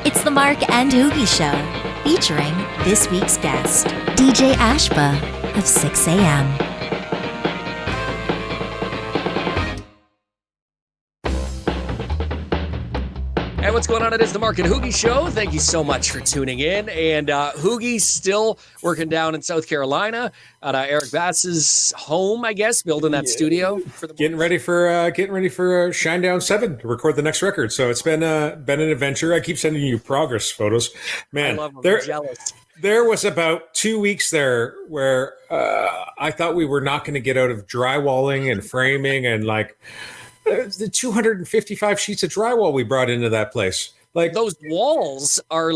It's the Mark and HooGie Show, featuring this week's guest, DJ Ashba of 6 a.m. Hey, what's going on? It is the Mark and HooGie Show. Thank you so much for tuning in. And HooGie's still working down in South Carolina at Eric Bass's home, I guess, building that studio for the getting ready for Shinedown 7 to record the next record. So it's been an adventure. I keep sending you progress photos, man. I love them. I'm jealous. There was about 2 weeks there where I thought we were not going to get out of drywalling and framing and like the 255 sheets of drywall we brought into that place. Like those walls are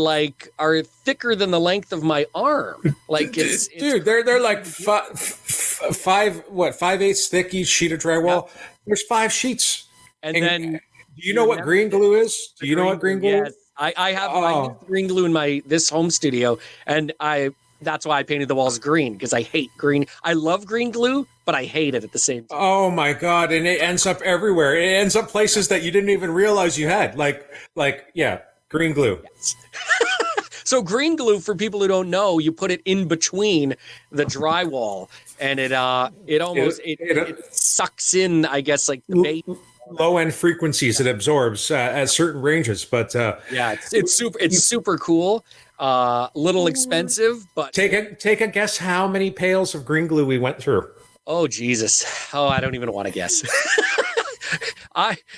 thicker than the length of my arm. Like it's dude, they're like 5/8 thick each sheet of drywall. Yeah. There's 5 sheets. And then do you know what green glue is? Do you know what green glue is? I have green glue in this home studio, and that's why I painted the walls green, because I hate green. I love green glue, but I hate it at the same time. Oh my God. And it ends up everywhere. It ends up places that you didn't even realize you had. Like green glue. Yes. So green glue, for people who don't know, you put it in between the drywall, and it sucks in, I guess, like the bait. Low end frequencies it absorbs at certain ranges, but it's super cool. Little expensive, but take a guess how many pails of green glue we went through. Oh Jesus! Oh, I don't even want to guess.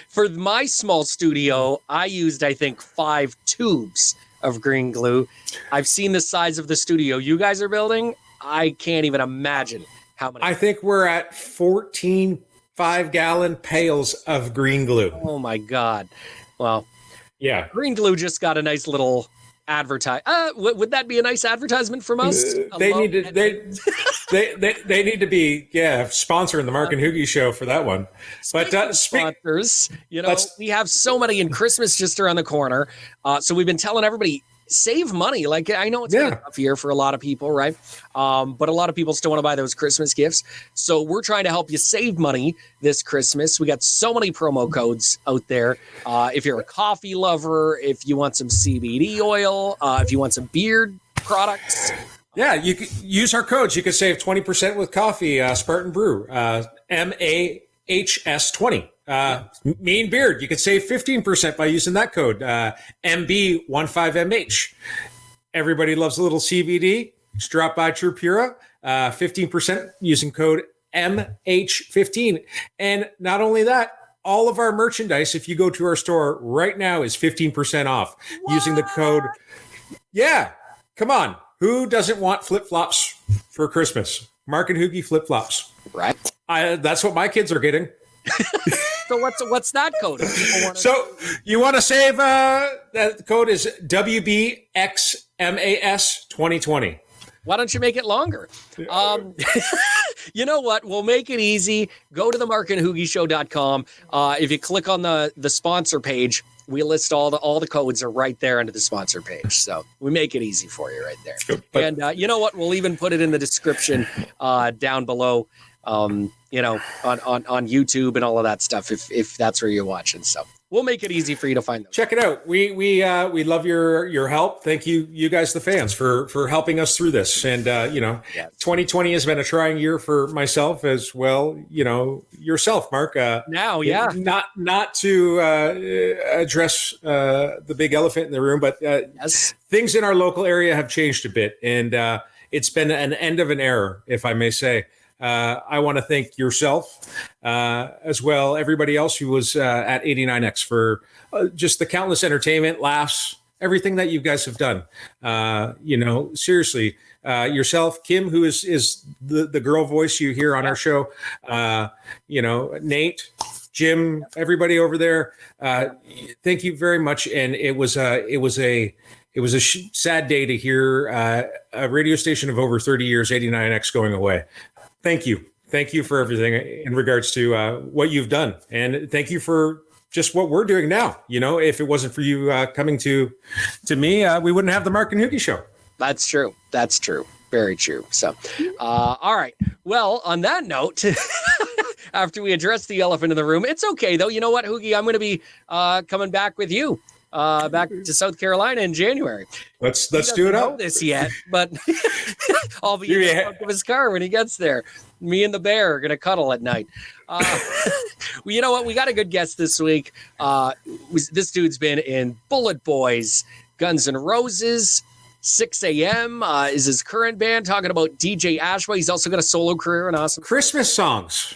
For my small studio, I used, I think, 5 tubes of green glue. I've seen the size of the studio you guys are building. I can't even imagine how many. I think we're at 14 5-gallon pails of green glue. Oh my God! Well, yeah, green glue just got a nice little advertise. Would that be a nice advertisement from us? They need to be sponsoring the Mark and HooGie Show for that one. But sponsors, we have so many, in Christmas just around the corner. So we've been telling everybody, save money. Like, I know it's been a tough year for a lot of people, right? But a lot of people still want to buy those Christmas gifts. So we're trying to help you save money this Christmas. We got so many promo codes out there. If you're a coffee lover, if you want some CBD oil, if you want some beard products. Yeah, you could use our codes. You could save 20% with coffee, Spartan Brew, MAHS20. Mean Beard, you could save 15% by using that code, MB15MH. Everybody loves a little CBD. Just drop by Trupura, 15% using code MH15. And not only that, all of our merchandise, if you go to our store right now, is 15% off using the code. Yeah, come on. Who doesn't want flip-flops for Christmas? Mark and HooGie flip-flops. Right. That's what my kids are getting. So what's that code? So you want to save, that code is WBXMAS 2020. Why don't you make it longer? You know what? We'll make it easy. Go to the markandhoogieshow.com. If you click on the sponsor page, we list all the codes are right there under the sponsor page. So we make it easy for you right there. And you know what? We'll even put it in the description down below. On YouTube and all of that stuff, if that's where you're watching. So we'll make it easy for you to find those. Check it out. We love your help. Thank you guys, the fans, for helping us through this. And 2020 has been a trying year for myself as well. Yourself, Mark. Not to address the big elephant in the room, but things in our local area have changed a bit, and it's been an end of an era, if I may say. I want to thank yourself as well, everybody else who was at 89X for just the countless entertainment, laughs, everything that you guys have done. Seriously, yourself, Kim, who is the girl voice you hear on our show, Nate, Jim, everybody over there. Thank you very much. And it was a sad day to hear a radio station of over 30 years, 89X, going away. Thank you. Thank you for everything in regards to what you've done. And thank you for just what we're doing now. If it wasn't for you coming to me, we wouldn't have the Mark and HooGie Show. That's true. Very true. So, all right. Well, on that note, after we address the elephant in the room. It's okay, though. You know what, HooGie? I'm going to be coming back with you. Back to South Carolina in January. Let's do it up. This yet, but I'll be in the trunk of his car when he gets there. Me and the bear are gonna cuddle at night. Well, you know what? We got a good guest this week. This dude's been in Bullet Boys, Guns N' Roses. 6 a.m. Is his current band, talking about DJ Ashba. He's also got a solo career in awesome Christmas songs.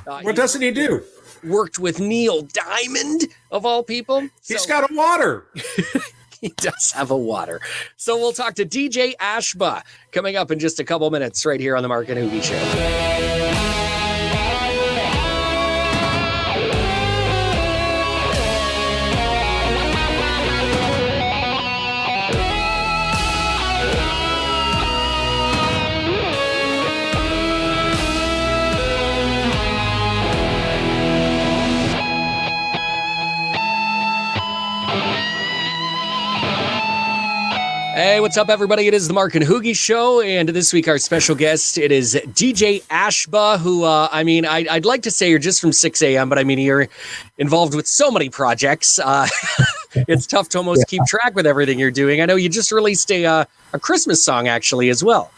What doesn't he do? Worked with Neil Diamond, of all people. He's got a water. He does have a water. So we'll talk to DJ Ashba coming up in just a couple minutes right here on the Mark and HooGie Show. Hey, what's up, everybody? It is the Mark and HooGie Show, and this week our special guest, it is DJ Ashba, who, I'd like to say you're just from 6 a.m., but I mean, you're involved with so many projects. It's tough to almost keep track with everything you're doing. I know you just released a Christmas song, actually, as well.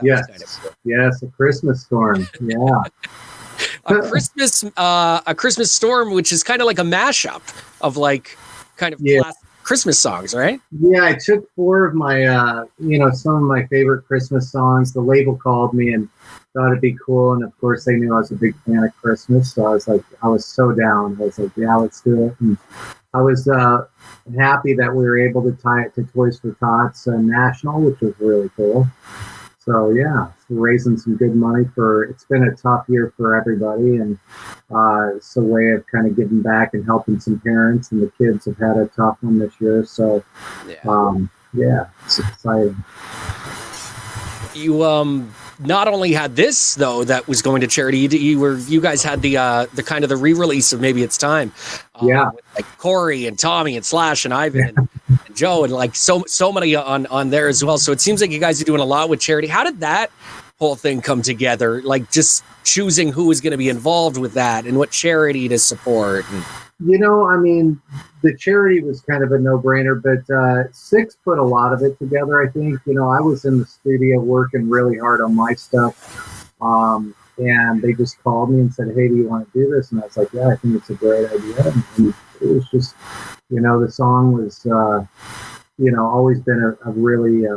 Yes, a Christmas storm, yeah. A Christmas storm, which is kind of like a mashup of classic Christmas songs, right? Yeah, I took 4 of my, some of my favorite Christmas songs. The label called me and thought it'd be cool. And of course, they knew I was a big fan of Christmas. So I was so down. I was like, yeah, let's do it. And I was happy that we were able to tie it to Toys for Tots National, which was really cool. So yeah, raising some good money it's been a tough year for everybody, and it's a way of kind of giving back and helping some parents, and the kids have had a tough one this year. So it's exciting. You not only had this though that was going to charity, you guys had the kind of the re-release of Maybe It's Time. With like Corey and Tommy and Slash and Ivan and Joe and like so many on there as well. So it seems like you guys are doing a lot with charity. How did that whole thing come together? Like just choosing who was going to be involved with that and what charity to support. The charity was kind of a no-brainer, but Sixx put a lot of it together, I think. I was in the studio working really hard on my stuff, and they just called me and said, hey, do you want to do this? And I was like, yeah, I think it's a great idea. And it was just, the song was, always been a really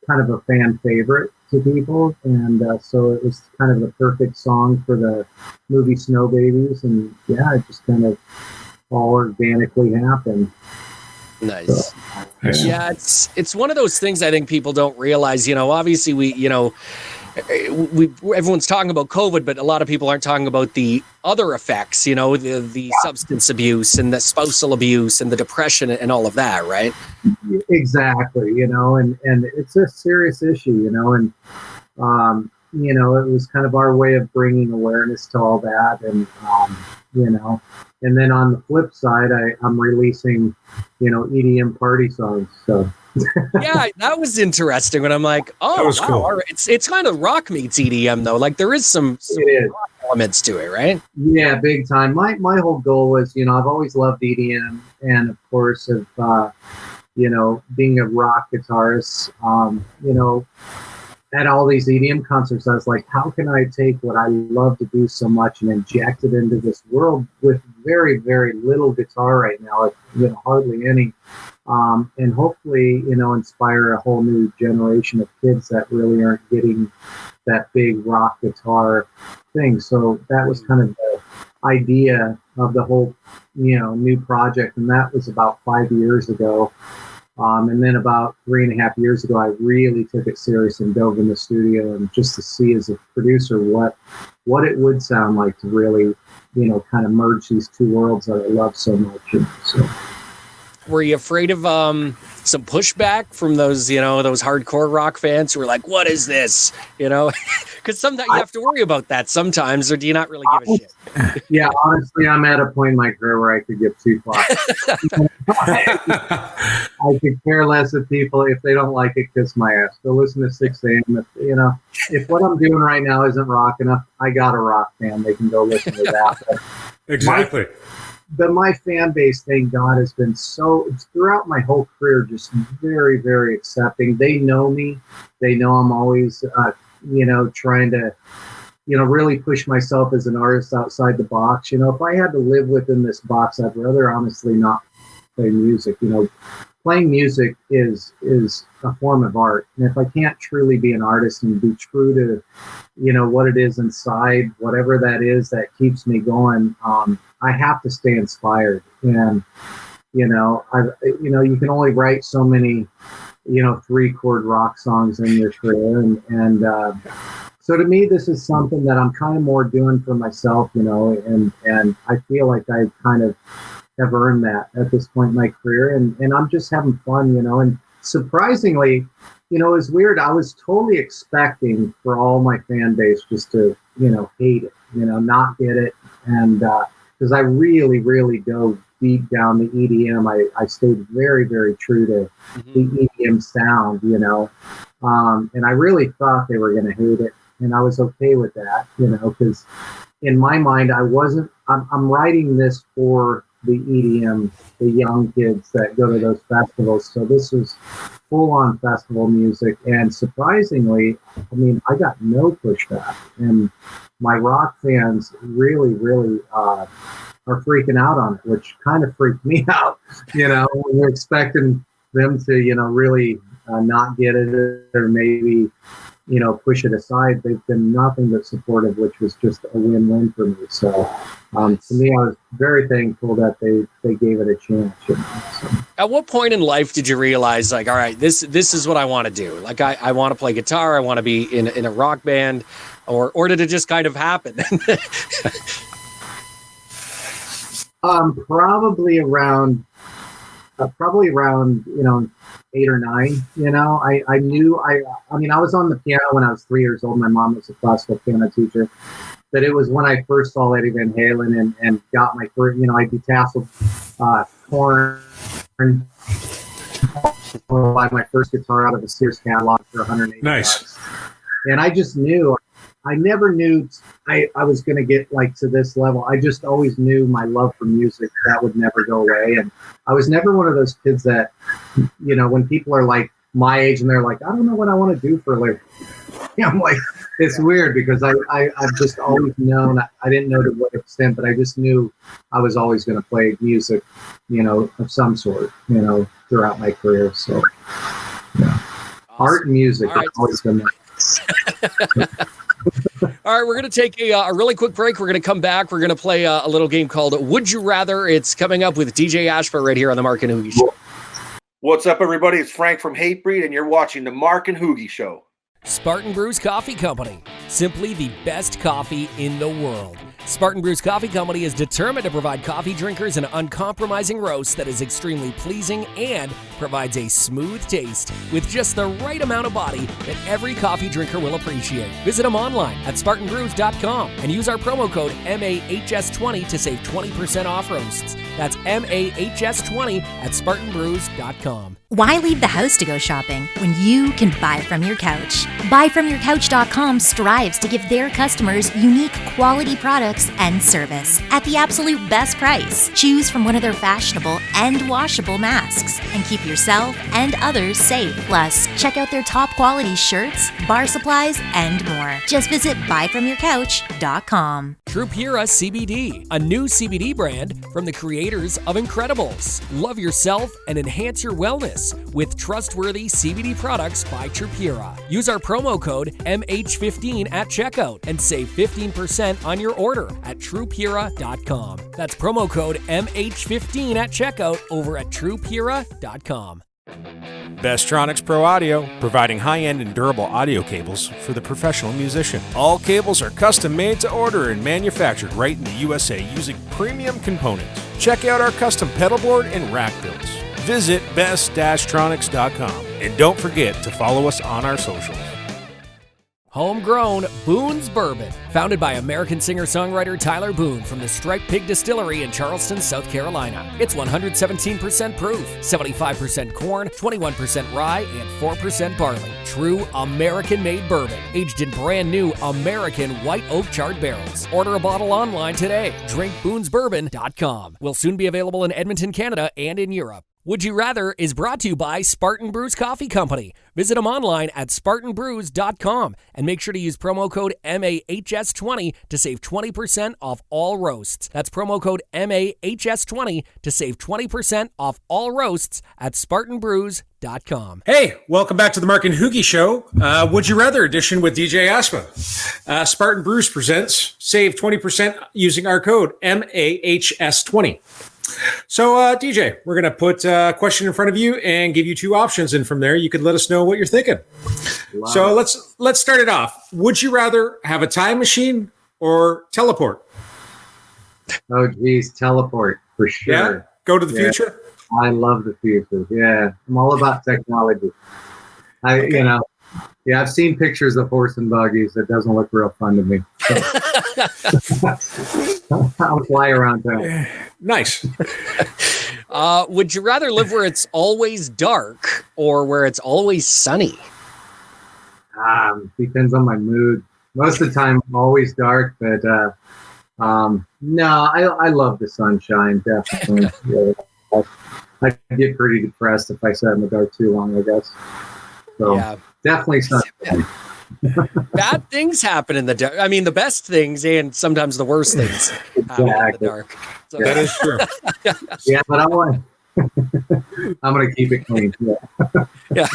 kind of a fan favorite to people. And so it was kind of the perfect song for the movie Snow Babies. And yeah, it just kind of all organically happened. Nice. So, yeah, it's one of those things I think people don't realize. Obviously everyone's talking about COVID, but a lot of people aren't talking about the other effects, the substance abuse and the spousal abuse and the depression and all of that, right? Exactly, and it's a serious issue, and it was kind of our way of bringing awareness to all that, and and then on the flip side, I'm releasing, EDM party songs, so. Yeah, that was interesting when I'm like, oh, wow, cool. All right. It's kind of rock meets EDM though. Like there is some rock elements to it, right? Yeah, big time. My whole goal was, I've always loved EDM, and of course of being a rock guitarist, at all these EDM concerts, I was like, how can I take what I love to do so much and inject it into this world with very, very little guitar right now, hardly any. And hopefully, inspire a whole new generation of kids that really aren't getting that big rock guitar thing. So that was kind of the idea of the whole, new project. And that was about 5 years ago. And then about 3.5 years ago, I really took it serious and dove in the studio and just to see as a producer what it would sound like to really, kind of merge these two worlds that I love so much. And so. were you afraid of some pushback from those, those hardcore rock fans who were like, what is this? Because sometimes you have to worry about that sometimes, or do you not really give a shit? Yeah, honestly, I'm at a point in my career where I could give two fucks. I could care less if people, if they don't like it, kiss my ass. Go listen to 6 a.m. If what I'm doing right now isn't rock enough, I got a rock fan. They can go listen to that. But exactly. My fan base, thank God, has been throughout my whole career, just very, very accepting. They know me. They know I'm always, trying to, really push myself as an artist outside the box. If I had to live within this box, I'd rather honestly not play music. Playing music is a form of art. And if I can't truly be an artist and be true to, what it is inside, whatever that is that keeps me going, I have to stay inspired. And, you can only write so many, 3-chord rock songs in your career. And so to me, this is something that I'm kind of more doing for myself, and I feel like I kind of have earned that at this point in my career. And I'm just having fun, and surprisingly, it's weird. I was totally expecting for all my fan base just to, hate it, not get it. And, because I really, really dove deep down the EDM. I stayed very, very true to the EDM sound, and I really thought they were going to hate it. And I was okay with that, because in my mind, I'm writing this for the EDM, the young kids that go to those festivals. So this was full-on festival music. And surprisingly, I got no pushback. And my rock fans really, really are freaking out on it, which kind of freaked me out. We're expecting them to, really not get it, or maybe, push it aside. They've been nothing but supportive, which was just a win-win for me. So to me, I was very thankful that they gave it a chance. So. At what point in life did you realize, like, all right, this is what I want to do? Like, I want to play guitar. I want to be in a rock band, or did it just kind of happen? Probably around 8 or 9. I knew I was on the piano when I was 3 years old. My mom was a classical piano teacher, but it was when I first saw Eddie Van Halen and got my first, I detasseled corn, buy my first guitar out of a Sears catalog for $180. Nice. And I just knew, I never knew I was going to get like to this level. I just always knew my love for music, that would never go away. And I was never one of those kids that, when people are like my age and they're like, I don't know what I want to do for a living. I'm like, it's weird because I've just always known, I didn't know to what extent, but I just knew I was always going to play music, of some sort, throughout my career. So, yeah. Awesome. Art and music have always been there. All right, we're going to take a really quick break. We're going to come back. We're going to play a little game called Would You Rather. It's coming up with DJ Ashba right here on the Mark and HooGie Show. What's up, everybody? It's Frank from Hatebreed, and you're watching the Mark and HooGie Show. Spartan Brews Coffee Company, simply the best coffee in the world. Spartan Brews Coffee Company is determined to provide coffee drinkers an uncompromising roast that is extremely pleasing and provides a smooth taste with just the right amount of body that every coffee drinker will appreciate. Visit them online at SpartanBrews.com and use our promo code MAHS20 to save 20% off roasts. That's MAHS20 at SpartanBrews.com. Why leave the house to go shopping when you can buy from your couch? BuyFromYourCouch.com strives to give their customers unique quality products and service at the absolute best price. Choose from one of their fashionable and washable masks and keep yourself and others safe. Plus, check out their top quality shirts, bar supplies, and more. Just visit BuyFromYourCouch.com. True Pura CBD, a new CBD brand from the creators of Incredibles. Love yourself and enhance your wellness with trustworthy CBD products by Trupura. Use our promo code MH15 at checkout and save 15% on your order at Trupura.com. That's promo code MH15 at checkout over at Trupura.com. Bestronix Pro Audio, providing high-end and durable audio cables for the professional musician. All cables are custom made to order and manufactured right in the USA using premium components. Check out our custom pedal board and rack builds. visit best-tronics.com. And don't forget to follow us on our socials. Homegrown Boone's Bourbon, founded by American singer-songwriter Tyler Boone from the Striped Pig Distillery in Charleston, South Carolina. It's 117% proof, 75% corn, 21% rye, and 4% barley. True American-made bourbon, aged in brand new American white oak charred barrels. Order a bottle online today. DrinkBoonesBourbon.com. Will soon be available in Edmonton, Canada, and in Europe. Would You Rather is brought to you by Spartan Brews Coffee Company. Visit them online at SpartanBrews.com and make sure to use promo code MAHS20 to save 20% off all roasts. That's promo code MAHS20 to save 20% off all roasts at SpartanBrews.com. Hey, welcome back to the Mark and HooGie Show. Would You Rather edition with DJ Ashba. Spartan Brews presents save 20% using our code MAHS20. So, DJ, we're going to put a question in front of you and give you two options. And from there, you can let us know what you're thinking. Wow. So let's start it off. Would you rather have a time machine or teleport? Oh, geez, teleport for sure. Yeah? Go to the future? I love the future. Yeah, I'm all about technology. I've seen pictures of horse and buggies. It doesn't look real fun to me. So, I'll fly around town. Nice. Would you rather live where it's always dark or where it's always sunny? Depends on my mood. Most of the time, always dark, but no, I love the sunshine, definitely. Yeah. I get pretty depressed if I sat in the dark too long, I guess. So definitely sunshine. Bad things happen in the dark. I mean, the best things and sometimes the worst things happen in the dark. So. That is true. Yeah, but I'm going to keep it clean. Yeah.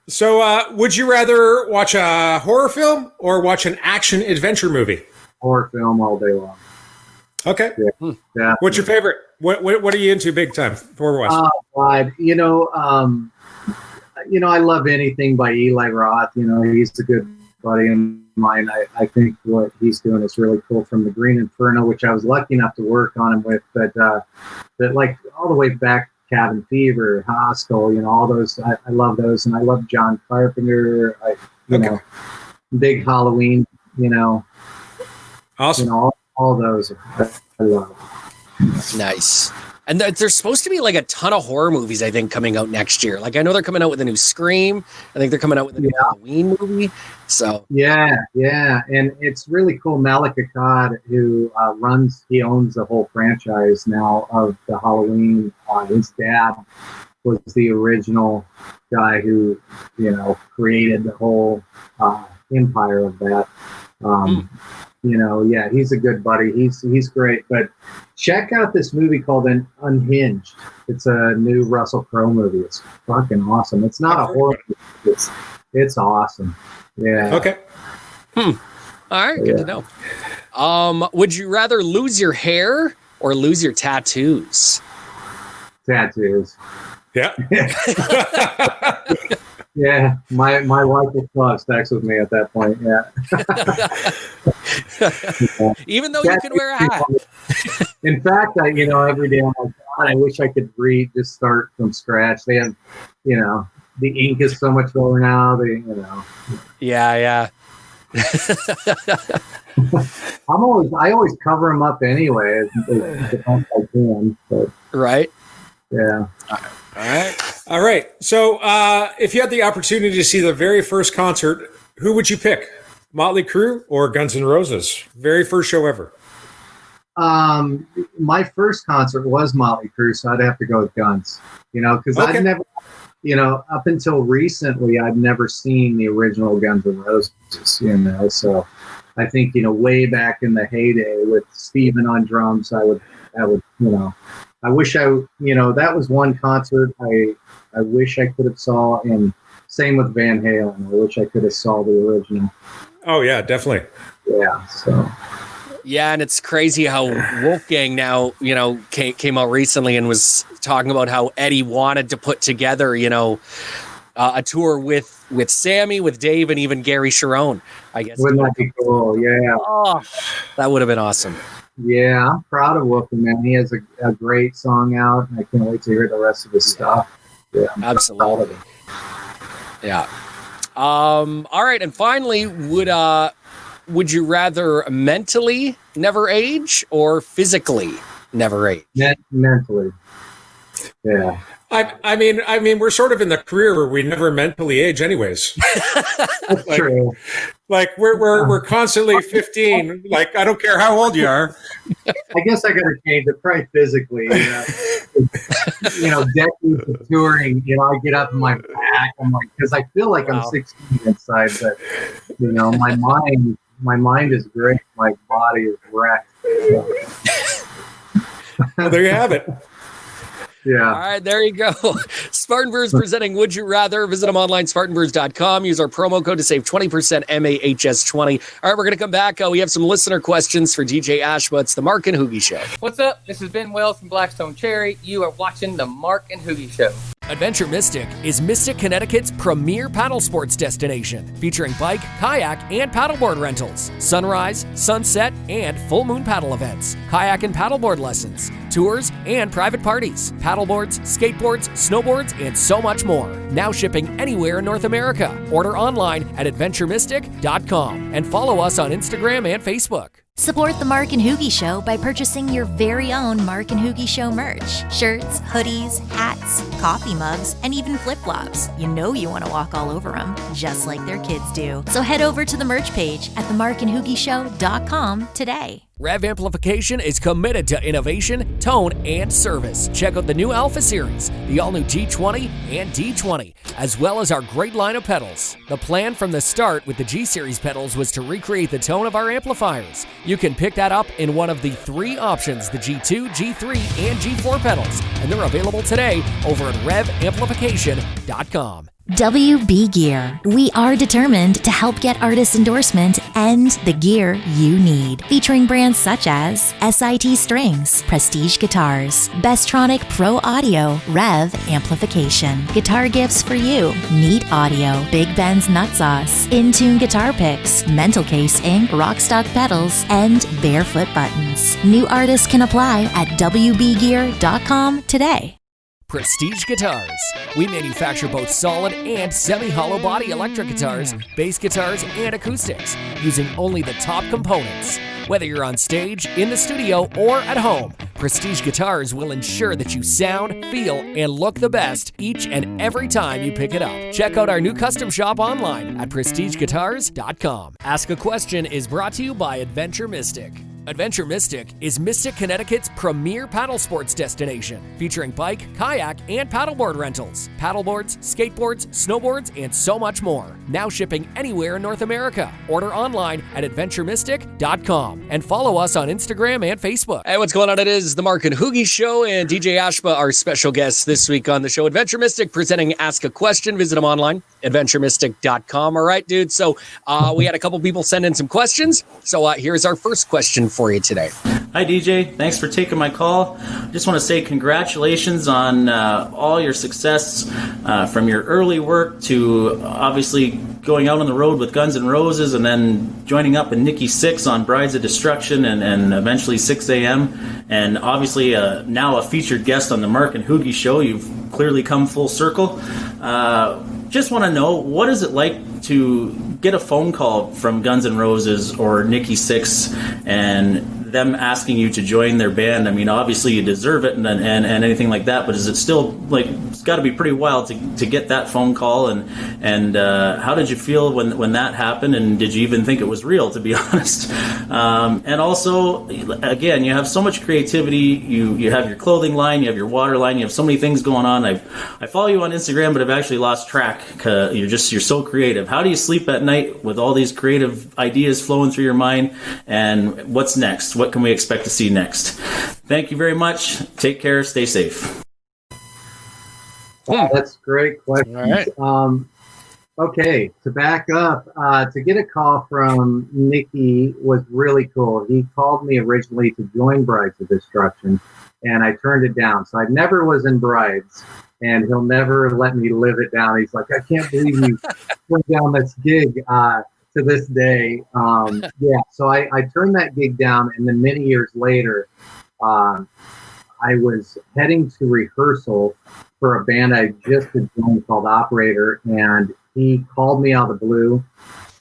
So, would you rather watch a horror film or watch an action adventure movie? Horror film all day long. Okay. Yeah. What's your favorite? What are you into big time for West? Oh God, I love anything by Eli Roth. He's a good buddy of mine. I think what he's doing is really cool, from the Green Inferno, which I was lucky enough to work on him with, but like all the way back, Cabin Fever, Hostel, all those. I love those, and I love John Carpenter. Big Halloween. Awesome. All those I love. Nice. And there's supposed to be like a ton of horror movies, I think, coming out next year. Like, I know they're coming out with a new Scream. I think they're coming out with a new Halloween movie. So yeah, and it's really cool. Malik Akkad, who he owns the whole franchise now of the Halloween. His dad was the original guy who, created the whole empire of that. He's a good buddy. He's great. But check out this movie called Unhinged. It's a new Russell Crowe movie. It's fucking awesome. It's not a horror movie. It's awesome. Yeah. Okay. All right. Good to know. Would you rather lose your hair or lose your tattoos? Tattoos. Yeah. Yeah, my wife will still have sex with me at that point. Yeah. Even though you can wear a hat. In fact, every day I'm like, God, I wish I could just start from scratch. They have, the ink is so much better now. Yeah. I always cover them up anyway, as best I can. But, right. Yeah. All right. So, if you had the opportunity to see the very first concert, who would you pick? Motley Crue or Guns N' Roses? Very first show ever. My first concert was Motley Crue, so I'd have to go with Guns. Because I'd never, up until recently, I'd never seen the original Guns N' Roses. So I think way back in the heyday with Steven on drums, I would. I wish that was one concert I wish I could have saw, and same with Van Halen. I wish I could have saw the original. Oh yeah, definitely. Yeah. So. Yeah, and it's crazy how Wolfgang now, came out recently and was talking about how Eddie wanted to put together, a tour with Sammy, with Dave, and even Gary Sharon, I guess. Wouldn't that be cool? Yeah. Oh, that would have been awesome. Yeah, I'm proud of Wolfie, man. He has a great song out, and I can't wait to hear the rest of his stuff. Yeah, absolutely. Yeah. All right, and finally, would you rather mentally never age or physically never age? Mentally. Yeah. I mean, we're sort of in the career where we never mentally age, anyways. That's true. Like we're constantly 15. Like, I don't care how old you are. I guess I got to change it. Probably physically. Decades of touring. I get up in my back. I'm like, because I feel like I'm 16 inside, but my mind is great. My body is wrecked. Well, there you have it. Yeah. All right, there you go. Spartan Brews presenting Would You Rather. Visit them online, SpartanBrews.com. Use our promo code to save 20%, MAHS20. All right, we're going to come back. We have some listener questions for DJ Ashba. It's the Mark and HooGie Show. What's up? This is Ben Wells from Blackstone Cherry. You are watching the Mark and HooGie Show. Adventure Mystic is Mystic, Connecticut's premier paddle sports destination, featuring bike, kayak, and paddleboard rentals, sunrise, sunset, and full moon paddle events, kayak and paddleboard lessons, tours, and private parties, paddleboards, skateboards, snowboards, and so much more. Now shipping anywhere in North America. Order online at adventuremystic.com and follow us on Instagram and Facebook. Support the Mark and HooGie Show by purchasing your very own Mark and HooGie Show merch. Shirts, hoodies, hats, coffee mugs, and even flip-flops. You know you want to walk all over them, just like their kids do. So head over to the merch page at themarkandhoogieshow.com today. Rev Amplification is committed to innovation, tone, and service. Check out the new Alpha Series, the all-new G20 and D20, as well as our great line of pedals. The plan from the start with the G Series pedals was to recreate the tone of our amplifiers. You can pick that up in one of the 3 options, the G2, G3, and G4 pedals, and they're available today over at revamplification.com. WB Gear. We are determined to help get artist endorsement and the gear you need. Featuring brands such as SIT Strings, Prestige Guitars, Bestronic Pro Audio, Rev Amplification, Guitar Gifts for You, Neat Audio, Big Ben's Nut Sauce, Intune Guitar Picks, Mental Case Inc., Rockstock Pedals, and Barefoot Buttons. New artists can apply at WBGear.com today. Prestige Guitars. We manufacture both solid and semi-hollow body electric guitars, bass guitars, and acoustics, using only the top components. Whether you're on stage, in the studio, or at home, Prestige Guitars will ensure that you sound, feel, and look the best each and every time you pick it up. Check out our new custom shop online at prestigeguitars.com. Ask a Question is brought to you by Adventure Mystic. Adventure Mystic is Mystic, Connecticut's premier paddle sports destination, featuring bike, kayak, and paddleboard rentals, paddleboards, skateboards, snowboards, and so much more. Now shipping anywhere in North America. Order online at adventuremystic.com and follow us on Instagram and Facebook. Hey, what's going on? It is the Mark and HooGie Show, and DJ Ashba, our special guest this week on the show. Adventure Mystic presenting Ask a Question. Visit them online, adventuremystic.com. All right, dude. So we had a couple people send in some questions. So here's our first question for you today. Hi, DJ. Thanks for taking my call. Just want to say congratulations on all your success from your early work to obviously going out on the road with Guns N' Roses and then joining up with Nikki Sixx on Brides of Destruction and eventually 6 a.m. And obviously now a featured guest on the Mark and HooGie Show. You've clearly come full circle. Just want to know, what is it like to get a phone call from Guns N' Roses or Nikki Sixx and them asking you to join their band? I mean, obviously you deserve it and anything like that, but is it still, like, it's got to be pretty wild to get that phone call, and how did you feel when that happened, and did you even think it was real, to be honest? And also, again, you have so much creativity. You have your clothing line, you have your water line, you have so many things going on. I follow you on Instagram, but I've actually lost track. You're so creative. How do you sleep at night with all these creative ideas flowing through your mind, and what's next? What can we expect to see next? Thank you very much. Take care. Stay safe. Oh, that's a great question. All right. Okay, to back up, to get a call from Nikki was really cool. He called me originally to join Brides of Destruction, and I turned it down. So I never was in Brides, and he'll never let me live it down. He's like, I can't believe you put down this gig. To to this day. Yeah, so I turned that gig down, and then many years later, I was heading to rehearsal for a band I just had joined called Operator, and he called me out of the blue.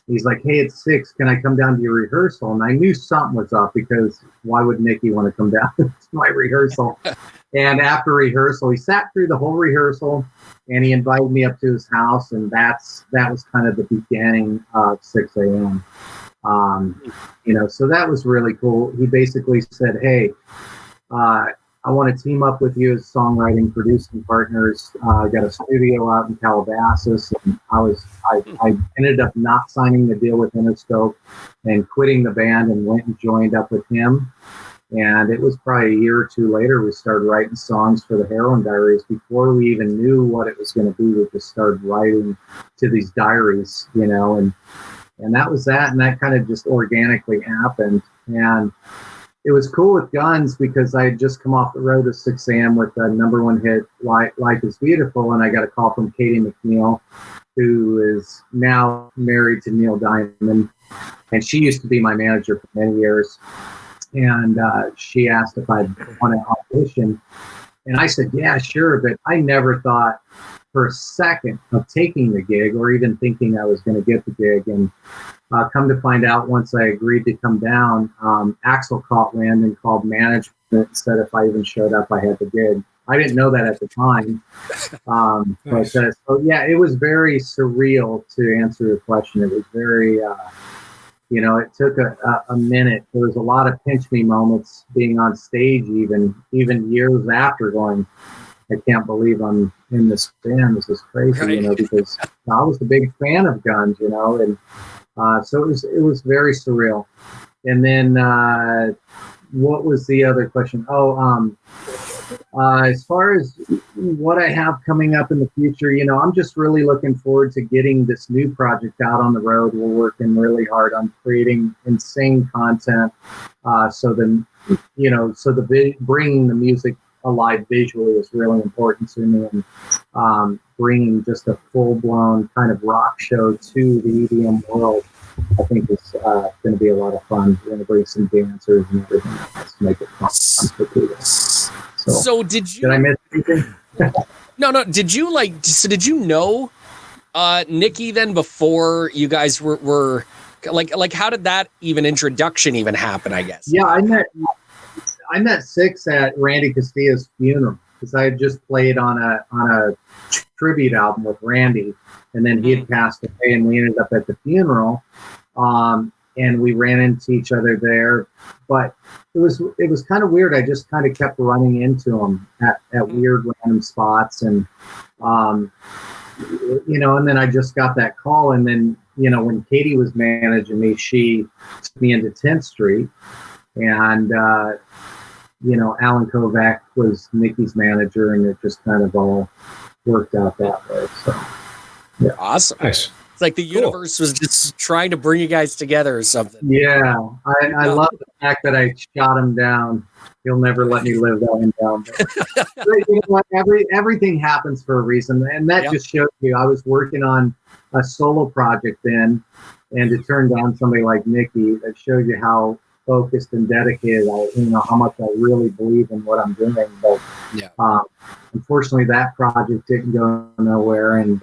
He's like, "Hey, it's Sixx. Can I come down to your rehearsal?" And I knew something was up, because why would Nikki want to come down to my rehearsal? And after rehearsal, he sat through the whole rehearsal, and he invited me up to his house, and that was kind of the beginning of 6 a.m. So that was really cool. He basically said, "Hey, I want to team up with you as songwriting, producing partners. I got a studio out in Calabasas, and I ended up not signing the deal with Interscope and quitting the band, and went and joined up with him. And it was probably a year or two later, we started writing songs for the Heroin Diaries. Before we even knew what it was going to be, we just started writing to these diaries, and that was that. And that kind of just organically happened. And it was cool with Guns, because I had just come off the road at 6 a.m. with the #1 hit, Life is Beautiful. And I got a call from Katie McNeil, who is now married to Neil Diamond. And she used to be my manager for many years. And she asked if I'd want to audition. And I said, yeah, sure. But I never thought for a second of taking the gig, or even thinking I was going to get the gig. And come to find out, once I agreed to come down, Axel caught wind and called management and said if I even showed up, I had the gig. I didn't know that at the time. Nice. So yeah, it was very surreal, to answer your question. It was very, it took a minute. There was a lot of pinch me moments being on stage, even years after, going, I can't believe I'm in this band. This is crazy, Right. Because I was a big fan of Guns, and so it was very surreal. And then what was the other question? As far as what I have coming up in the future, I'm just really looking forward to getting this new project out on the road. We're working really hard on creating insane content. Bringing the music alive visually is really important to me, and bringing just a full-blown kind of rock show to the EDM world, I think is going to be a lot of fun. We're going to bring some dancers and everything else to make it fun for people. So did No. Did you know Nikki then, before you guys were like how did that introduction even happen, I guess? Yeah, I met Sixx at Randy Castilla's funeral, because I had just played on a tribute album with Randy, and then he had passed away, and we ended up at the funeral, and we ran into each other there. But it was kind of weird. I just kind of kept running into him at weird random spots, and and then I just got that call, and then when Katie was managing me, she took me into 10th Street, and Alan Kovac was Nikki's manager, and it just kind of all worked out that way. So, yeah. Awesome. Nice. It's like the universe was just trying to bring you guys together or something. Yeah, I love the fact that I shot him down. He'll never let me live that one down. But, everything happens for a reason, and that just shows you. I was working on a solo project then, and to turn down somebody like Nikki, that shows you how focused and dedicated how much I really believe in what I'm doing. But unfortunately, that project didn't go nowhere, and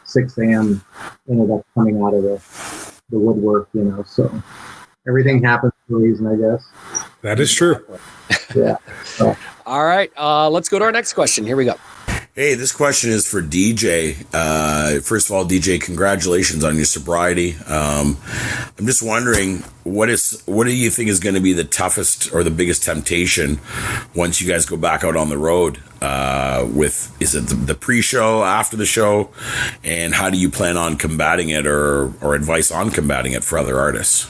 6 a.m. ended up coming out of the woodwork. So everything happens for a reason, I guess. That is true. Yeah. So. All right, let's go to our next question. Here we go. Hey, this question is for DJ. First of all, DJ, congratulations on your sobriety. I'm just wondering, what do you think is going to be the toughest or the biggest temptation once you guys go back out on the road? Is it the pre-show, after the show, and how do you plan on combating it, or advice on combating it for other artists?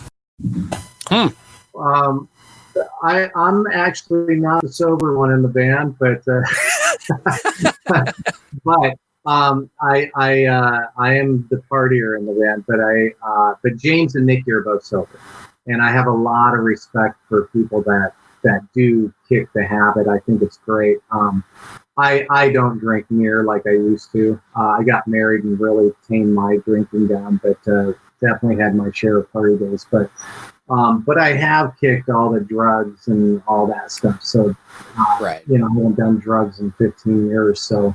I'm actually not the sober one in the band, but I am the partier in the band. But James and Nikki are both sober, and I have a lot of respect for people that do kick the habit. I think it's great. I don't drink near like I used to. I got married and really tamed my drinking down, but definitely had my share of party days, but I have kicked all the drugs and all that stuff. So, right. I haven't done drugs in 15 years. So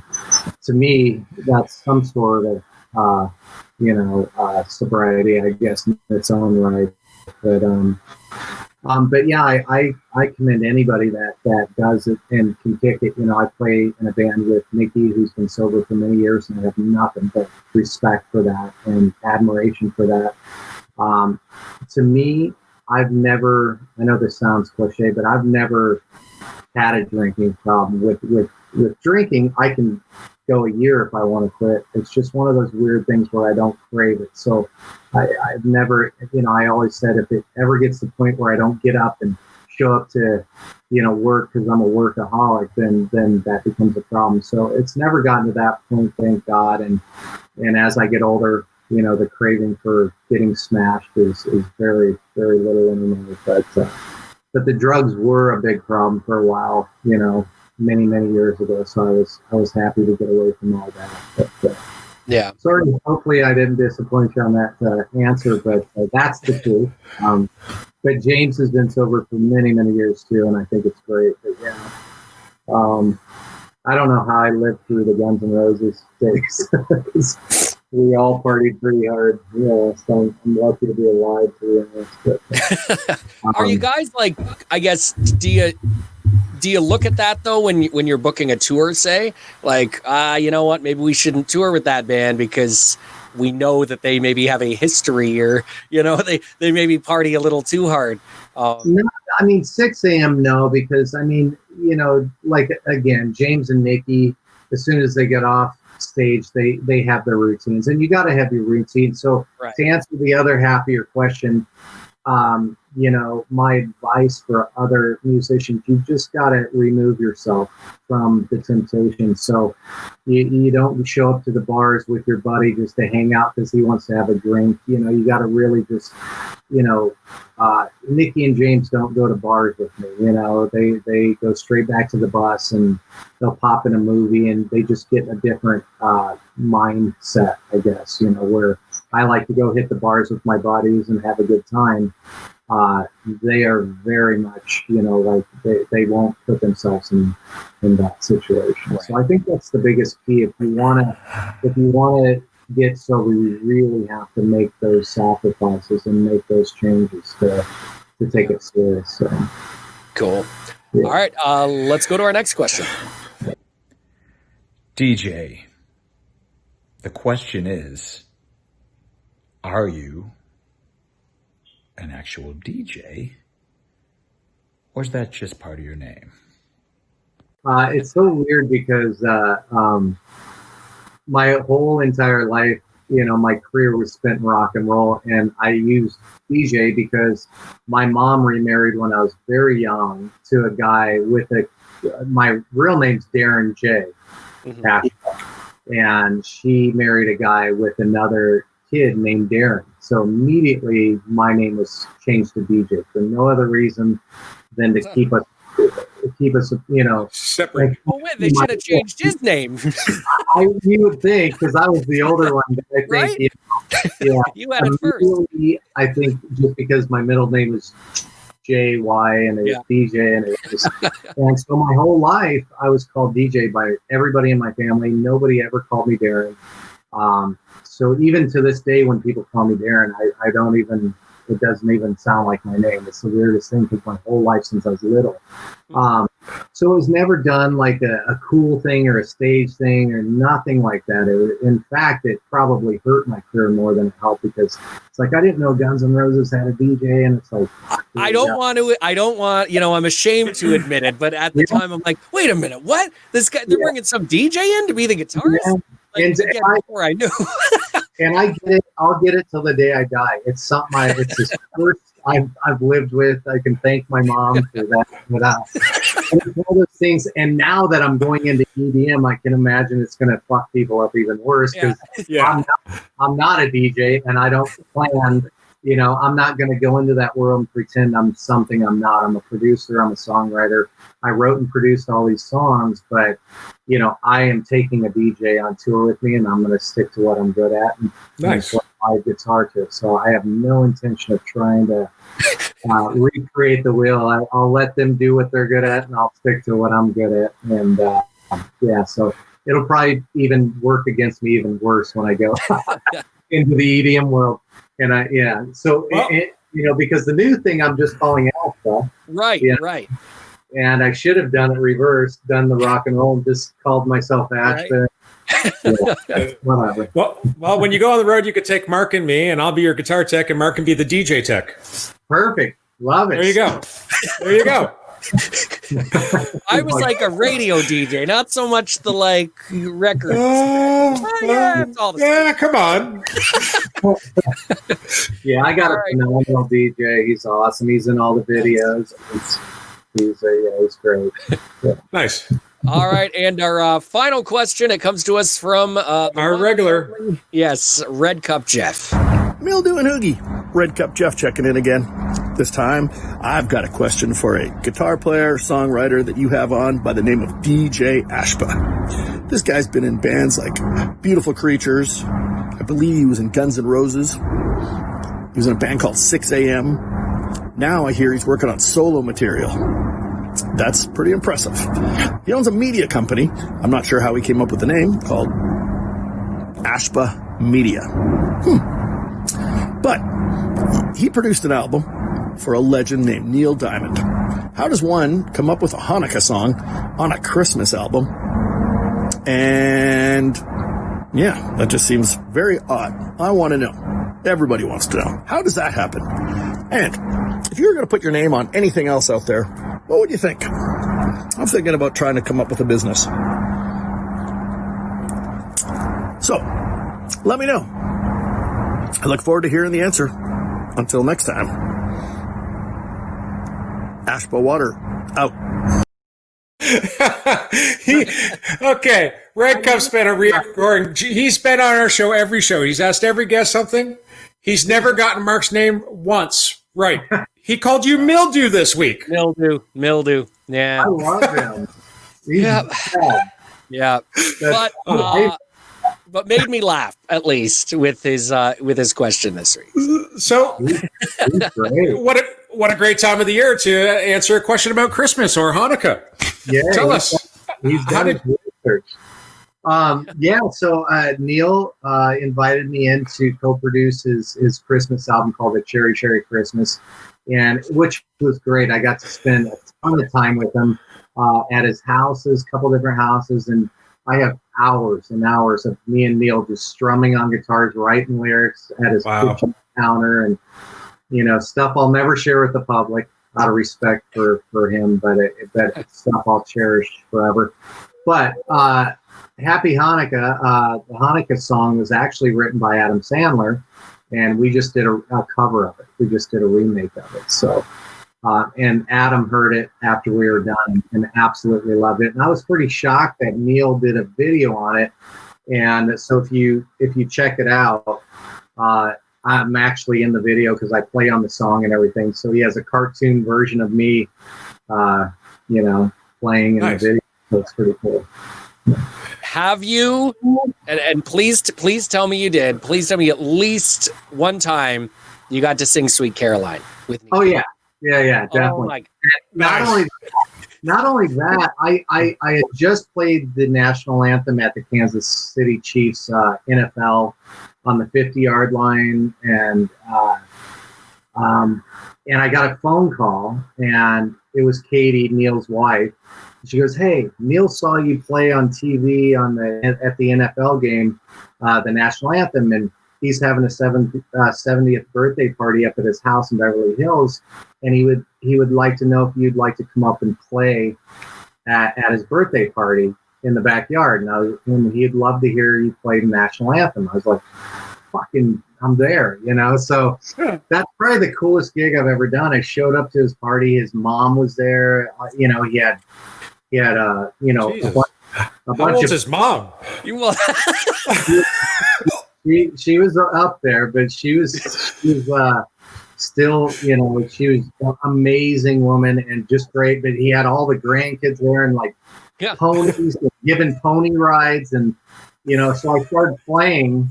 to me, that's some sort of, sobriety, I guess, in its own right. But yeah, I commend anybody that does it and can kick it. I play in a band with Nikki, who's been sober for many years, and I have nothing but respect for that and admiration for that. To me, I've never, I know this sounds cliche, but I've never had a drinking problem. With drinking, I can go a year if I want to quit. It's just one of those weird things where I don't crave it. So I've never, I always said if it ever gets to the point where I don't get up and show up to, work because I'm a workaholic, then that becomes a problem. So it's never gotten to that point, thank God. And as I get older, the craving for getting smashed is very, very little anymore. But the drugs were a big problem for a while, many, many years ago. So I was happy to get away from all that. But, yeah. Sorry, hopefully I didn't disappoint you on that answer, but that's the truth. But James has been sober for many, many years too, and I think it's great. But yeah, I don't know how I lived through the Guns N' Roses days. We all partied pretty hard. So I'm lucky to be alive to this. Are you guys I guess, do you look at that though when you're booking a tour, say, you know what, maybe we shouldn't tour with that band because we know that they maybe have a history, or they maybe party a little too hard? No, 6 a.m. no, because again, James and Nikki, as soon as they get off stage, they have their routines, and you got to have your routine. So right. To answer the other half of your question, my advice for other musicians, you just got to remove yourself from the temptation. So you don't show up to the bars with your buddy just to hang out because he wants to have a drink. You got to really just, Nikki and James don't go to bars with me. They go straight back to the bus and they'll pop in a movie, and they just get a different mindset, I guess, where I like to go hit the bars with my buddies and have a good time. They are very much, they won't put themselves in that situation. Right. So I think that's the biggest key. If you want to get sober, you really have to make those sacrifices and make those changes to take it serious. So. Cool. Yeah. All right. Let's go to our next question. DJ, the question is, are you an actual DJ, or is that just part of your name? It's so weird because my whole entire life, my career was spent in rock and roll, and I used DJ because my mom remarried when I was very young to a guy with my real name's Darren J. Ashba, and she married a guy with another kid named Darren. So immediately my name was changed to DJ for no other reason than to keep us, separate. Well, wait, they should have changed his name. You would think, because I was the older one, but I think, right? Yeah, you had it first. I think just because my middle name was JY and it was DJ, and it was just, and so my whole life I was called DJ by everybody in my family. Nobody ever called me Darren. So even to this day, when people call me Darren, I don't even, it doesn't even sound like my name. It's the weirdest thing because my whole life since I was little. So it was never done like a cool thing or a stage thing or nothing like that. In fact, it probably hurt my career more than it helped, because it's like I didn't know Guns N' Roses had a DJ, and it's like I don't want, I'm ashamed to admit it, but at the time I'm like, wait a minute, what? This guy, they're bringing some DJ in to be the guitarist? Yeah. Before I knew. And I get it. I'll get it till the day I die. It's something it's this first I've lived with. I can thank my mom for that. And it's one of those things. And now that I'm going into EDM, I can imagine it's going to fuck people up even worse, because I'm not a DJ, and I don't plan. I'm not going to go into that world and pretend I'm something I'm not. I'm a producer. I'm a songwriter. I wrote and produced all these songs, but I am taking a DJ on tour with me, and I'm going to stick to what I'm good at. And nice. my guitar to it. So I have no intention of trying to recreate the wheel. I'll let them do what they're good at, and I'll stick to what I'm good at. And so it'll probably even work against me even worse when I go into the EDM world. And so because the new thing I'm just calling Alpha. Right, right. And I should have done it reversed, done the rock and roll, and just called myself Ashba. Right. Whatever. Well, when you go on the road, you could take Mark and me, and I'll be your guitar tech, and Mark can be the DJ tech. Perfect. Love it. There you go. There you go. I was like a radio DJ, not so much the record. Come on. Yeah, I got a phenomenal DJ. He's awesome. He's in all the videos. He's great. Yeah. Nice. All right, and our final question, it comes to us from our regular. Yes, Red Cup Jeff. Mildew and HooGie. Red Cup Jeff checking in again. This time, I've got a question for a guitar player, songwriter that you have on by the name of DJ Ashba. This guy's been in bands like Beautiful Creatures. I believe he was in Guns N' Roses. He was in a band called 6 a.m. Now I hear he's working on solo material. That's pretty impressive. He owns a media company. I'm not sure how he came up with the name, called Ashba Media. But he produced an album for a legend named Neil Diamond. How does one come up with a Hanukkah song on a Christmas album? And yeah, that just seems very odd. I want to know. Everybody wants to know. How does that happen? And if you were going to put your name on anything else out there, what would you think? I'm thinking about trying to come up with a business. So, let me know. I look forward to hearing the answer. Until next time, Ashba Water out. Okay, Red Cup's been a recurring. He's been on our show every show. He's asked every guest something. He's never gotten Mark's name once. Right. He called you Mildew this week. Mildew. Yeah. I love him. Yeah. But made me laugh at least with his question this week. So, what a great time of the year to answer a question about Christmas or Hanukkah. Yeah, tell us. He's done his research. So Neil invited me in to co-produce his Christmas album called A Cherry Cherry Christmas, and which was great. I got to spend a ton of time with him at his houses, a couple different houses, and I have hours and hours of me and Neil just strumming on guitars, writing lyrics at his kitchen counter, and stuff I'll never share with the public out of respect for him, but it's stuff I'll cherish forever. But Happy Hanukkah, the Hanukkah song was actually written by Adam Sandler, and we just did a cover of it. We just did a remake of it. So, and Adam heard it after we were done and absolutely loved it. And I was pretty shocked that Neil did a video on it. And so if you check it out, I'm actually in the video because I play on the song and everything. So he has a cartoon version of me, playing in the video. So it's pretty cool. Have you, and please tell me you did, please tell me at least one time you got to sing Sweet Caroline with me. Oh, yeah. Yeah, definitely. Oh, not only that, I had just played the national anthem at the Kansas City Chiefs NFL on the 50-yard line, and I got a phone call, and it was Katie, Neil's wife. She goes, "Hey, Neil saw you play on TV at the NFL game, the national anthem, and he's having a 70th birthday party up at his house in Beverly Hills, and he would like to know if you'd like to come up and play at his birthday party in the backyard." And he'd love to hear you play the national anthem. I was like, "Fucking, I'm there," So that's probably the coolest gig I've ever done. I showed up to his party. His mom was there. He had a bunch How old's his mom? She was up there, but she was still, she was an amazing woman and just great. But he had all the grandkids there and ponies, and giving pony rides, and so I started playing,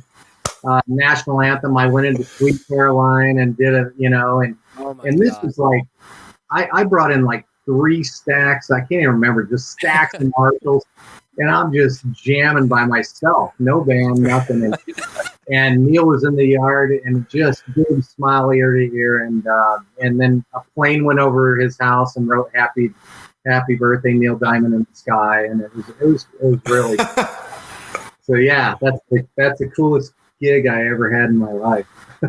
national anthem. I went into Sweet Caroline and did a, and this was like, I brought in like 3 stacks. I can't even remember, just stacks of Marshalls. And I'm just jamming by myself. No band, nothing. And Neil was in the yard and just big smile ear to ear. And then a plane went over his house and wrote happy birthday, Neil Diamond in the sky. And it was really, so yeah, that's the coolest gig I ever had in my life.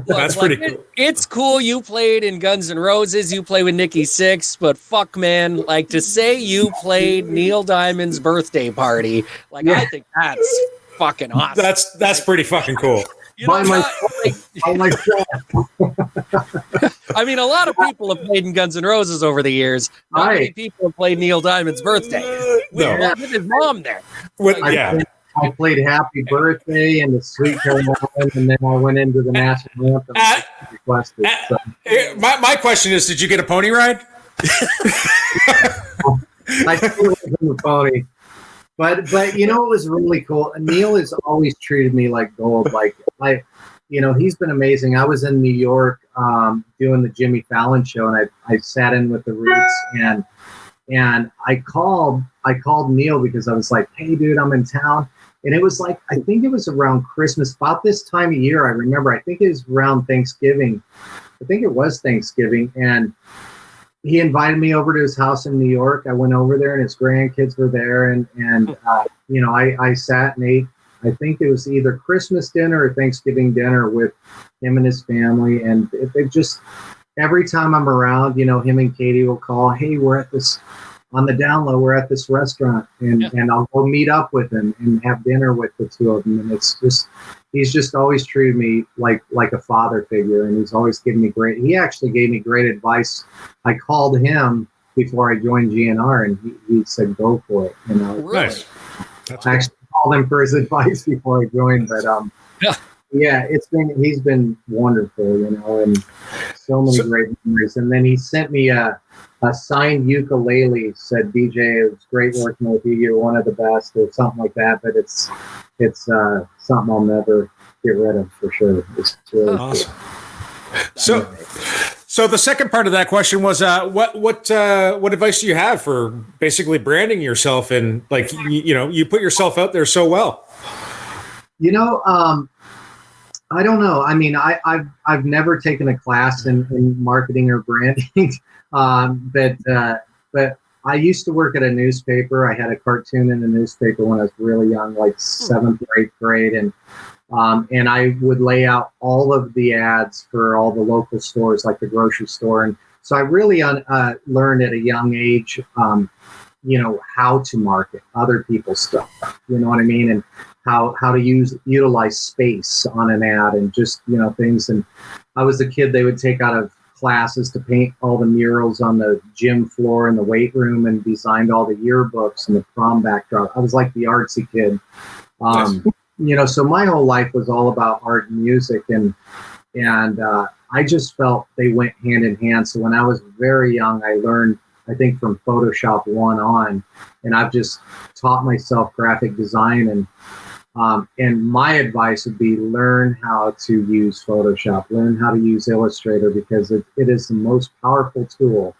That's pretty cool. It's cool you played in Guns N' Roses, you play with Nikki Sixx, but fuck, man, like to say you played Neil Diamond's birthday party, like I think that's fucking awesome. That's pretty fucking cool. By myself. I mean, a lot of people have played in Guns N' Roses over the years. Not many people have played Neil Diamond's birthday. With his mom there. I played Happy Birthday and the Sweet Caroline, and then I went into the national anthem. Requested. My question is, did you get a pony ride? I still was in the pony. But it was really cool. Neil has always treated me like gold. Like he's been amazing. I was in New York doing the Jimmy Fallon show, and I sat in with the Roots, and I called Neil because I was like, hey dude, I'm in town. And it was like, I think it was around Christmas, about this time of year. I remember, I think it was around Thanksgiving. I think it was Thanksgiving. And he invited me over to his house in New York. I went over there and his grandkids were there. And I sat and ate, I think it was either Christmas dinner or Thanksgiving dinner with him and his family. And it just, every time I'm around, him and Katie will call, hey, we're at this, on the down low, we're at this restaurant, and I'll go meet up with him and have dinner with the two of them. And it's just, he's just always treated me like a father figure, and he's always given me he actually gave me great advice. I called him before I joined GNR, and he said, go for it. Really? Nice. I actually called him for his advice before I joined, but yeah, he's been wonderful, and so many great memories. And then he sent me a signed ukulele, said, DJ, it was great working with you. You're one of the best, or something like that. But it's something I'll never get rid of for sure. It's really awesome. Cool. So the second part of that question was, what advice do you have for basically branding yourself, and like you put yourself out there so well? I don't know. I mean, I've never taken a class in marketing or branding, but I used to work at a newspaper. I had a cartoon in a newspaper when I was really young, like 7th or 8th grade, and I would lay out all of the ads for all the local stores, like the grocery store, and so I really learned at a young age, how to market other people's stuff. You know what I mean? And how to utilize space on an ad, and just things. And I was the kid they would take out of classes to paint all the murals on the gym floor in the weight room, and designed all the yearbooks and the prom backdrop. I was like the artsy kid. So my whole life was all about art and music, and I just felt they went hand in hand. So when I was very young, I learned, I think, from Photoshop 1 on, and I've just taught myself graphic design. And my advice would be, learn how to use Photoshop, learn how to use Illustrator, because it is the most powerful tool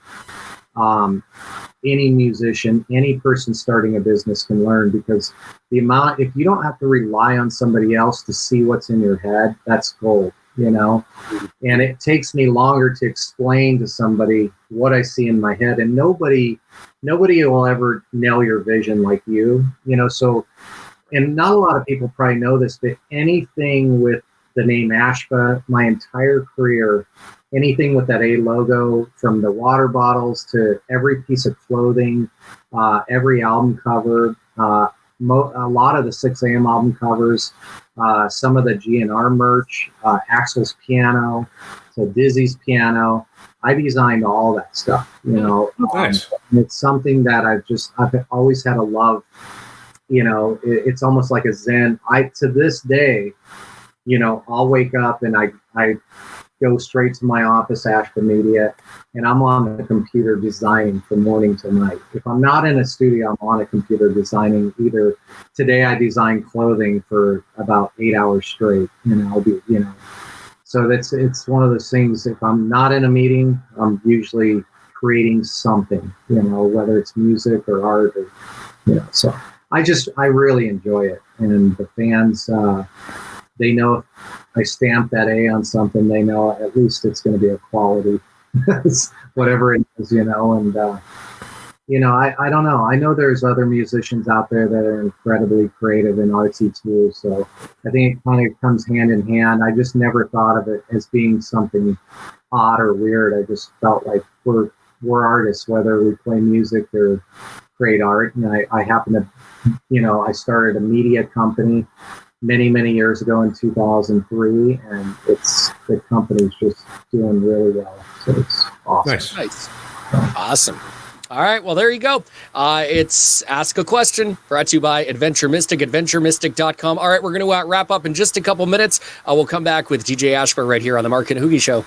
any musician, any person starting a business can learn, because if you don't have to rely on somebody else to see what's in your head, that's gold, and it takes me longer to explain to somebody what I see in my head, and nobody will ever nail your vision like you, so. And not a lot of people probably know this, but anything with the name Ashba, my entire career, anything with that A logo, from the water bottles to every piece of clothing, every album cover, a lot of the 6 a.m. album covers, some of the GNR merch, Axel's piano, so Dizzy's piano. I designed all that stuff, Nice. It's something that I've always had a love. It's almost like a Zen. To this day, I'll wake up and I go straight to my office, Ashba Media, and I'm on the computer designing from morning till night. If I'm not in a studio, I'm on a computer designing. Either today I designed clothing for about 8 hours straight, I'll be, so it's one of those things. If I'm not in a meeting, I'm usually creating something, whether it's music or art or, so I really enjoy it. And the fans, they know if I stamp that A on something, they know at least it's going to be a quality, whatever it is, and, I don't know. I know there's other musicians out there that are incredibly creative and artsy too. So I think it kind of comes hand in hand. I just never thought of it as being something odd or weird. I just felt like we're artists, whether we play music or create art. And I happen to, I started a media company many, many years ago in 2003, and the company's just doing really well. So it's awesome. Nice. Awesome. All right. Well, there you go. It's Ask a Question, brought to you by Adventure Mystic, adventuremystic.com. All right. We're going to wrap up in just a couple minutes. We'll come back with DJ Ashba right here on the Mark and HooGie Show.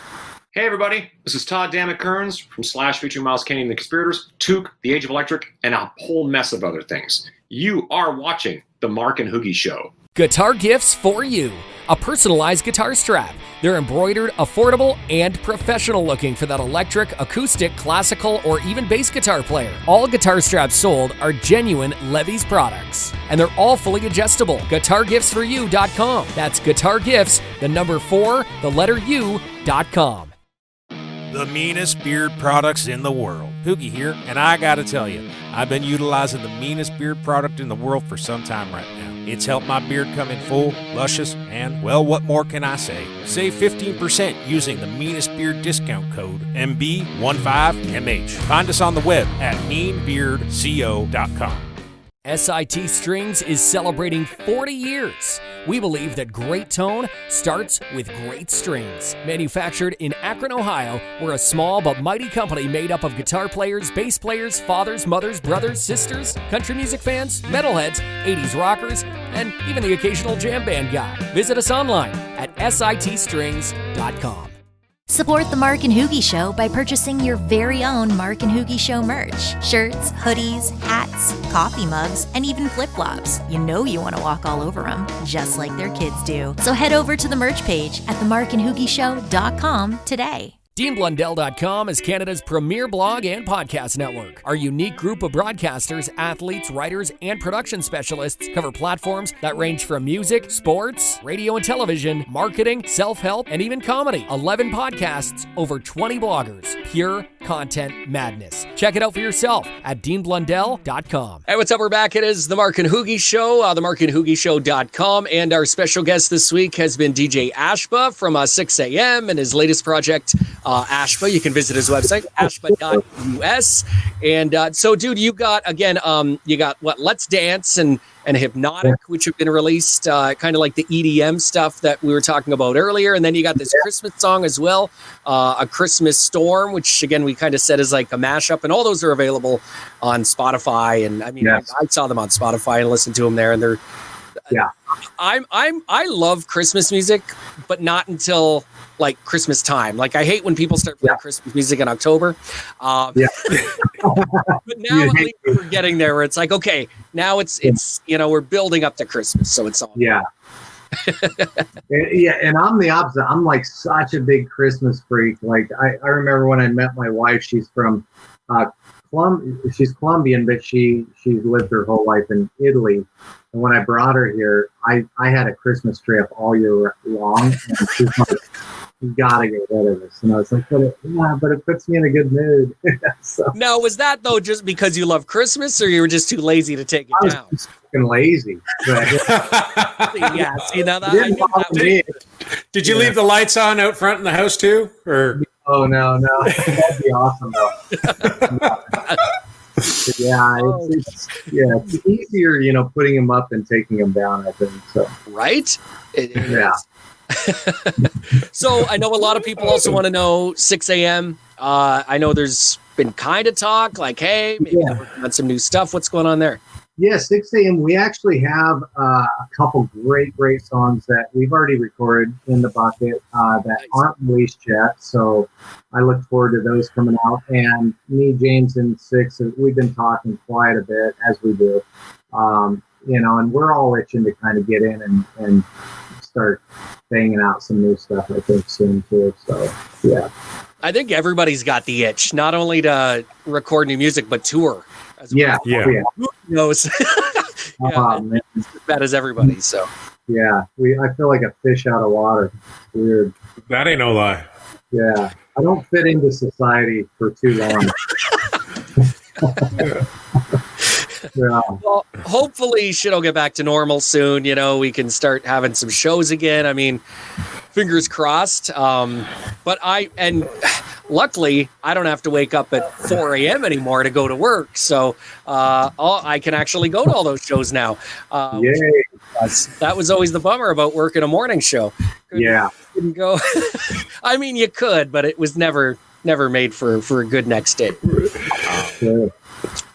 Hey, everybody. This is Todd Dammit Kearns from Slash featuring Miles Kennedy and the Conspirators, Took, The Age of Electric, and a whole mess of other things. You are watching the Mark and HooGie Show. Guitar gifts for you. A personalized guitar strap. They're embroidered, affordable, and professional looking for that electric, acoustic, classical, or even bass guitar player. All guitar straps sold are genuine Levy's products. And they're all fully adjustable. GuitarGiftsForYou.com. That's guitargifts, the number 4, the letter U.com. The meanest beard products in the world. HooGie here, and I gotta tell you, I've been utilizing the meanest beard product in the world for some time right now. It's helped my beard come in full, luscious, and, well, what more can I say? Save 15% using the meanest beard discount code MB15MH. Find us on the web at meanbeardco.com. SIT Strings is celebrating 40 years. We believe that great tone starts with great strings. Manufactured in Akron, Ohio, we're a small but mighty company made up of guitar players, bass players, fathers, mothers, brothers, sisters, country music fans, metalheads, 80s rockers, and even the occasional jam band guy. Visit us online at sitstrings.com. Support the Mark and HooGie Show by purchasing your very own Mark and HooGie Show merch. Shirts, hoodies, hats, coffee mugs, and even flip-flops. You know you want to walk all over them, just like their kids do. So head over to the merch page at themarkandhoogieshow.com today. DeanBlundell.com is Canada's premier blog and podcast network. Our unique group of broadcasters, athletes, writers, and production specialists cover platforms that range from music, sports, radio and television, marketing, self-help, and even comedy. 11 podcasts, over 20 bloggers. Pure content madness. Check it out for yourself at DeanBlundell.com. Hey, what's up? We're back. It is the Mark and HooGie Show, themarkandhoogieshow.com. And our special guest this week has been DJ Ashba from 6 a.m. and his latest project, Ashba. You can visit his website, ashba.us. And so, dude, you got what, Let's Dance and Hypnotic, which have been released, kind of like the EDM stuff that we were talking about earlier. And then you got this Christmas song as well, A Christmas Storm, which again, we kind of said is like a mashup, and all those are available on Spotify. And I mean, I saw them on Spotify and listened to them there, and they're, I love Christmas music, but not until like Christmas time. Like I hate when people start playing Christmas music in October. But now at least we're getting there where it's like, okay, now it's we're building up to Christmas, so it's all and I'm the opposite. I'm like such a big Christmas freak. Like I remember when I met my wife, she's from she's Colombian, but she lived her whole life in Italy. And when I brought her here, I had a Christmas tree up all year long. And she's like, you gotta get rid of this. And I was like, but it puts me in a good mood. So, now, was that though just because you love Christmas, or you were just too lazy to take it down? Just fucking lazy. See, now that Did you leave the lights on out front in the house too? Or oh no, that'd be awesome though. It's easier, putting them up and taking them down, I think. So right? So I know a lot of people also want to know 6 a.m. I know there's been kind of talk like, hey, maybe they're working on some new stuff. What's going on there? Yeah, 6 a.m. We actually have a couple great songs that we've already recorded in the bucket that aren't released yet. So I look forward to those coming out. And me, James, and Sixx, we've been talking quite a bit, as we do. And we're all itching to kind of get in and start banging out some new stuff, I think, soon too. So, yeah. I think everybody's got the itch, not only to record new music, but tour. As well. Yeah. Who knows? Man. As bad as everybody. So yeah, I feel like a fish out of water. It's weird. That ain't no lie. Yeah, I don't fit into society for too long. Yeah. Well, hopefully shit'll get back to normal soon. We can start having some shows again. I mean, fingers crossed. But luckily, I don't have to wake up at 4 a.m. anymore to go to work. So I can actually go to all those shows now. Yay. That was always the bummer about working a morning show. Couldn't go. I mean, you could, but it was never made for a good next day.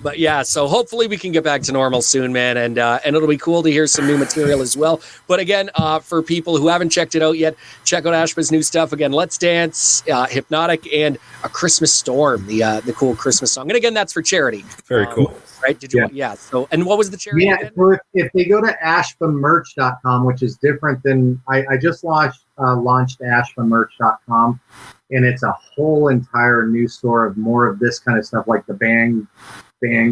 But yeah, so hopefully we can get back to normal soon, man, and it'll be cool to hear some new material as well. But again, for people who haven't checked it out yet, check out Ashba's new stuff. Again, Let's Dance, Hypnotic, and A Christmas Storm, the cool Christmas song. And again, that's for charity. Very cool. Right? Did you? Yeah. So, and what was the charity? Yeah, if they go to ashbamerch.com, which is different than I just launched ashbamerch.com. And it's a whole entire new store of more of this kind of stuff, like the band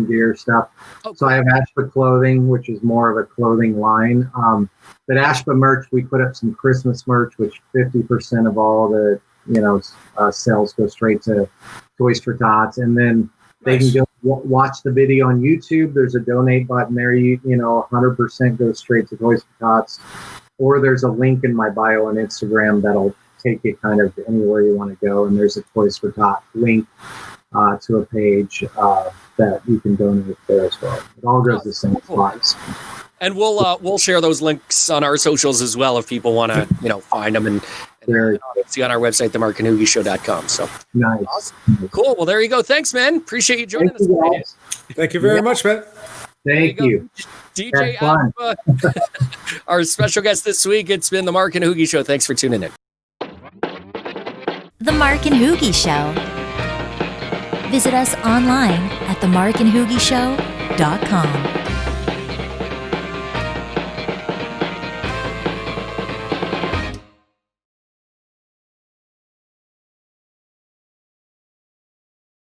gear stuff. Okay. So I have Ashba Clothing, which is more of a clothing line. But Ashba Merch, we put up some Christmas merch, which 50% of all the sales go straight to Toys for Tots, and then they can go watch the video on YouTube. There's a donate button there. 100% goes straight to Toys for Tots, or there's a link in my bio on Instagram that'll take it kind of anywhere you want to go, and there's a Toys for Tots link to a page that you can donate there as well. It all goes to the same spot. And we'll share those links on our socials as well if people want to find them and see on our website, themarkandhoogieshow.com. So nice. Awesome. Cool. Well, there you go. Thanks, man. Appreciate you joining us. Thank you very much, man. Thank you. DJ Ashba, our special guest this week. It's been the Mark and HooGie Show. Thanks for tuning in. The Mark and HooGie Show. Visit us online at themarkandhoogieshow.com.